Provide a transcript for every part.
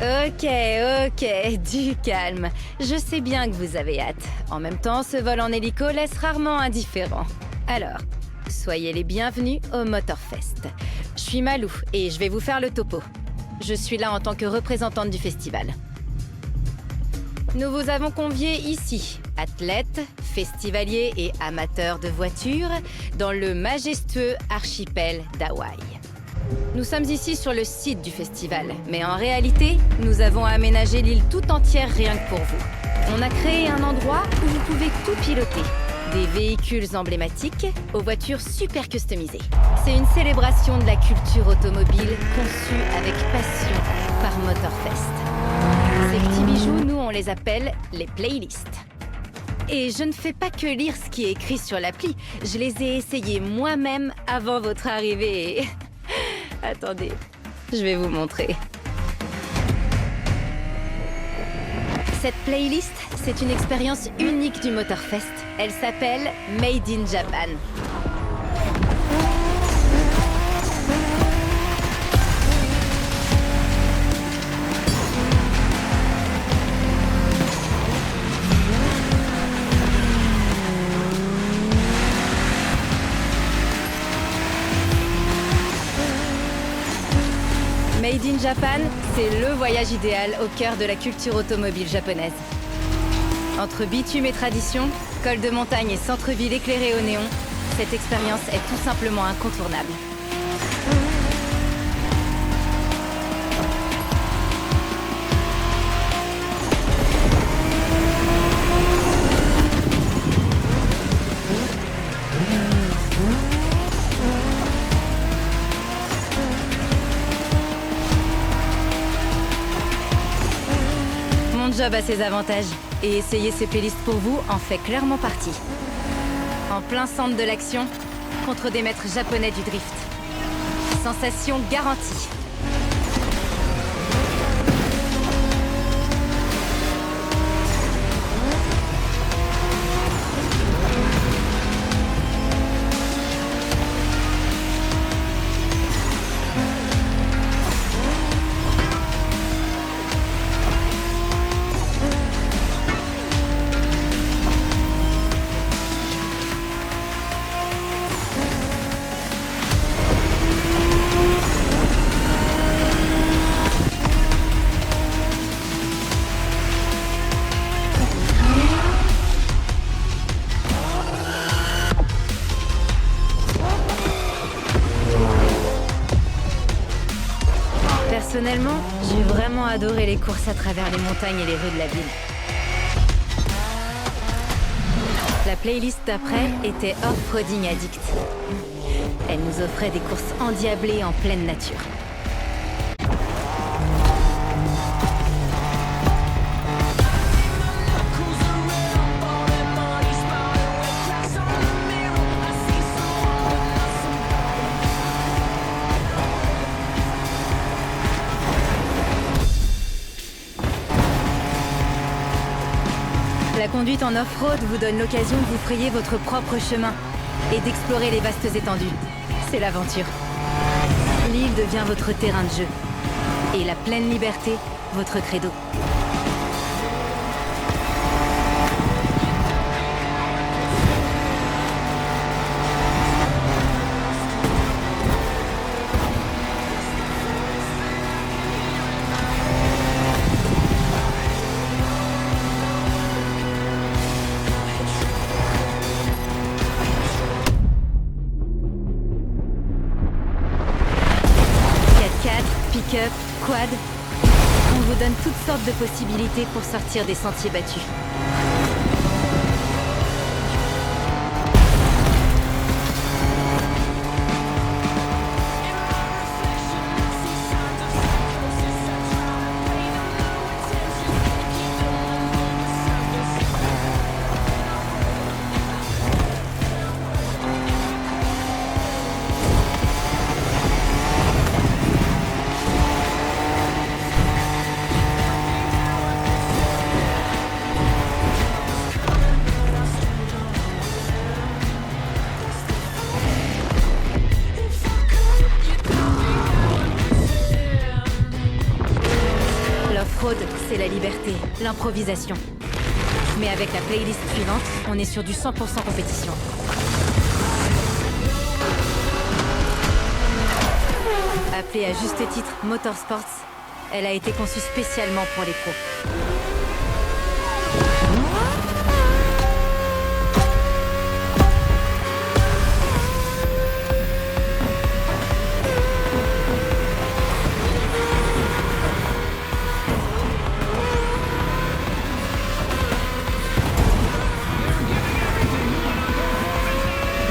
Ok, du calme. Je sais bien que vous avez hâte. En même temps, ce vol en hélico laisse rarement indifférent. Alors, soyez les bienvenus au Motorfest. Je suis Malou et je vais vous faire le topo. Je suis là en tant que représentante du festival. Nous vous avons conviés ici, athlètes, festivaliers et amateurs de voitures, dans le majestueux archipel d'Hawaï. Nous sommes ici sur le site du festival, mais en réalité, nous avons aménagé l'île tout entière rien que pour vous. On a créé un endroit où vous pouvez tout piloter. Des véhicules emblématiques aux voitures super customisées. C'est une célébration de la culture automobile conçue avec passion par Motorfest. Ces petits bijoux, nous, on les appelle les playlists. Et je ne fais pas que lire ce qui est écrit sur l'appli. Je les ai essayés moi-même avant votre arrivée et... Attendez, je vais vous montrer. Cette playlist, c'est une expérience unique du Motorfest. Elle s'appelle Made in Japan. Made in Japan, c'est le voyage idéal au cœur de la culture automobile japonaise. Entre bitume et tradition, col de montagne et centre-ville éclairé au néon, cette expérience est tout simplement incontournable. Mon job a ses avantages, et essayer ces playlists pour vous en fait clairement partie. En plein centre de l'action, contre des maîtres japonais du drift. Sensation garantie. Personnellement, j'ai vraiment adoré les courses à travers les montagnes et les rues de la ville. La playlist d'après était Off-Roading Addict. Elle nous offrait des courses endiablées en pleine nature. La conduite en off-road vous donne l'occasion de vous frayer votre propre chemin et d'explorer les vastes étendues. C'est l'aventure. L'île devient votre terrain de jeu et la pleine liberté, votre credo. Pick-up, quad, on vous donne toutes sortes de possibilités pour sortir des sentiers battus. off-road, c'est la liberté, l'improvisation. Mais avec la playlist suivante, on est sur du 100% compétition. Appelée à juste titre Motorsports, elle a été conçue spécialement pour les pros.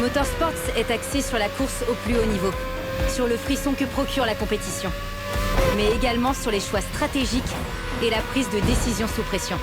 Motorsports est axé sur la course au plus haut niveau, sur le frisson que procure la compétition, mais également sur les choix stratégiques et la prise de décision sous pression.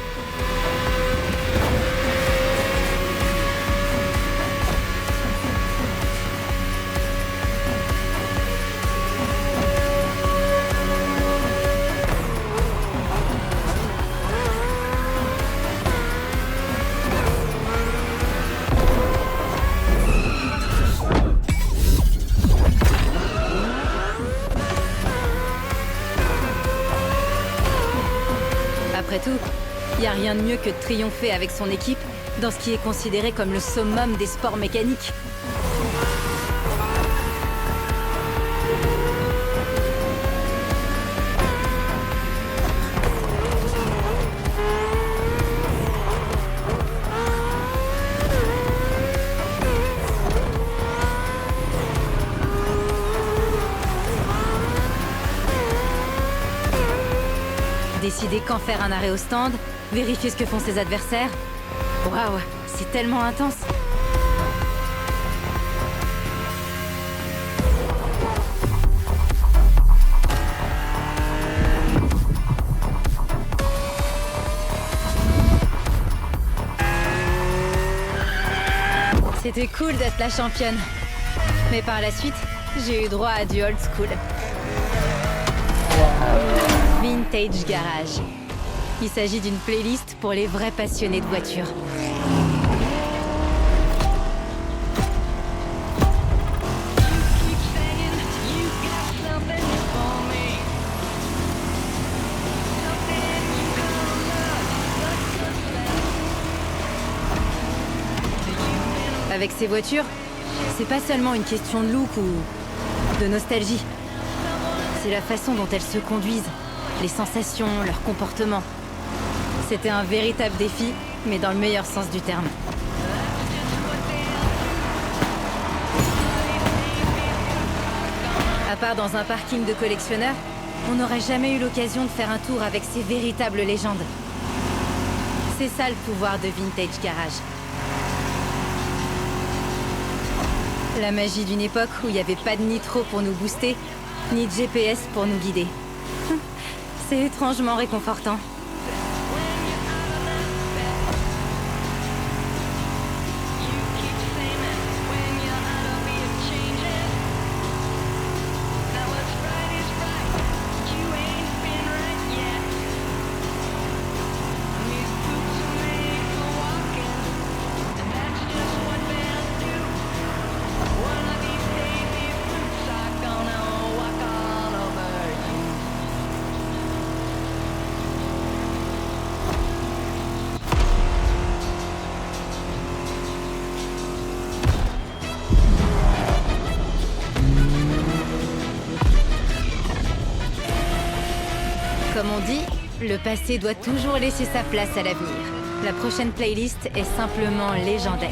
Après tout, il n'y a rien de mieux que de triompher avec son équipe dans ce qui est considéré comme le summum des sports mécaniques. Décider quand faire un arrêt au stand, vérifier ce que font ses adversaires. Waouh, c'est tellement intense. C'était cool d'être la championne. Mais par la suite, j'ai eu droit à du old school. Vintage Garage. Il s'agit d'une playlist pour les vrais passionnés de voitures. Avec ces voitures, c'est pas seulement une question de look ou de nostalgie. C'est la façon dont elles se conduisent, les sensations, leur comportement. C'était un véritable défi, mais dans le meilleur sens du terme. À part dans un parking de collectionneurs, on n'aurait jamais eu l'occasion de faire un tour avec ces véritables légendes. C'est ça le pouvoir de Vintage Garage. La magie d'une époque où il n'y avait pas de nitro pour nous booster, ni de GPS pour nous guider. C'est étrangement réconfortant. Comme on dit, le passé doit toujours laisser sa place à l'avenir. La prochaine playlist est simplement légendaire.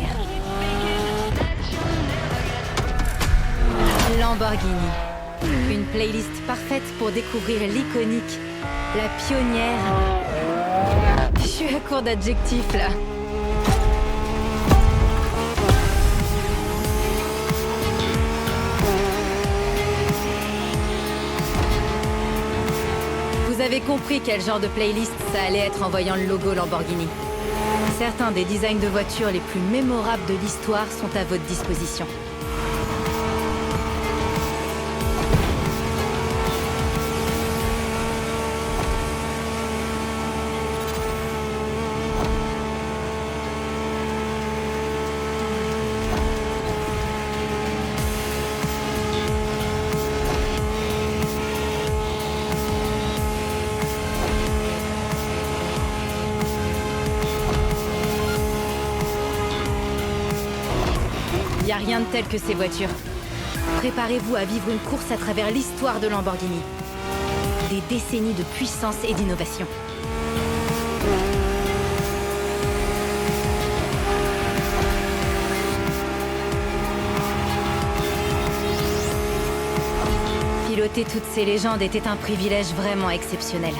Lamborghini. Une playlist parfaite pour découvrir l'iconique, la pionnière. Je suis à court d'adjectifs là. Vous avez compris quel genre de playlist ça allait être en voyant le logo Lamborghini. Certains des designs de voitures les plus mémorables de l'histoire sont à votre disposition. rien de tel que ces voitures. Préparez-vous à vivre une course à travers l'histoire de Lamborghini. Des décennies de puissance et d'innovation. Piloter toutes ces légendes était un privilège vraiment exceptionnel.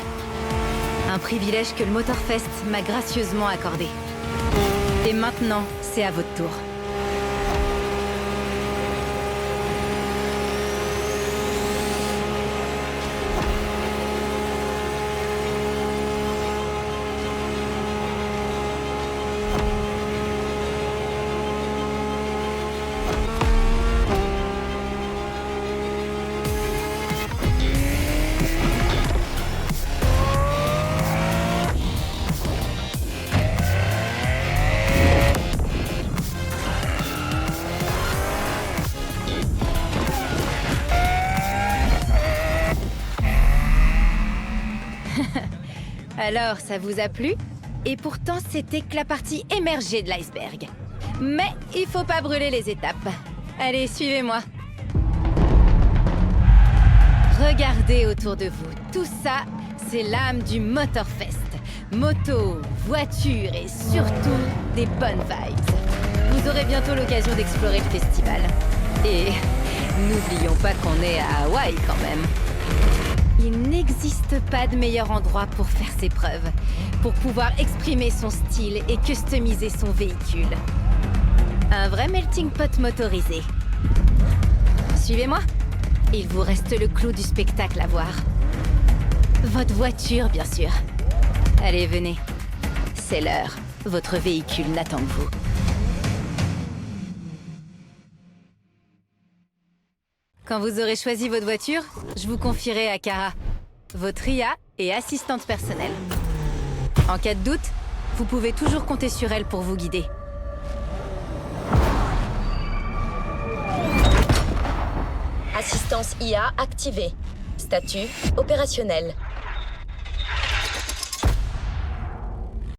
Un privilège que le Motorfest m'a gracieusement accordé. Et maintenant, c'est à votre tour. Alors, ça vous a plu? Et pourtant, c'était que la partie émergée de l'iceberg. Mais il faut pas brûler les étapes. Allez, suivez-moi. Regardez autour de vous. Tout ça, c'est l'âme du Motorfest. Moto, voiture et surtout des bonnes vibes. Vous aurez bientôt l'occasion d'explorer le festival. Et n'oublions pas qu'on est à Hawaï quand même. Il n'existe pas de meilleur endroit pour faire ses preuves, pour pouvoir exprimer son style et customiser son véhicule. Un vrai melting pot motorisé. Suivez-moi. Il vous reste le clou du spectacle à voir. Votre voiture, bien sûr. Allez, venez. C'est l'heure. Votre véhicule n'attend que vous. Quand vous aurez choisi votre voiture, je vous confierai à Kara, votre IA et assistante personnelle. En cas de doute, vous pouvez toujours compter sur elle pour vous guider. Assistance IA activée. Statut opérationnel.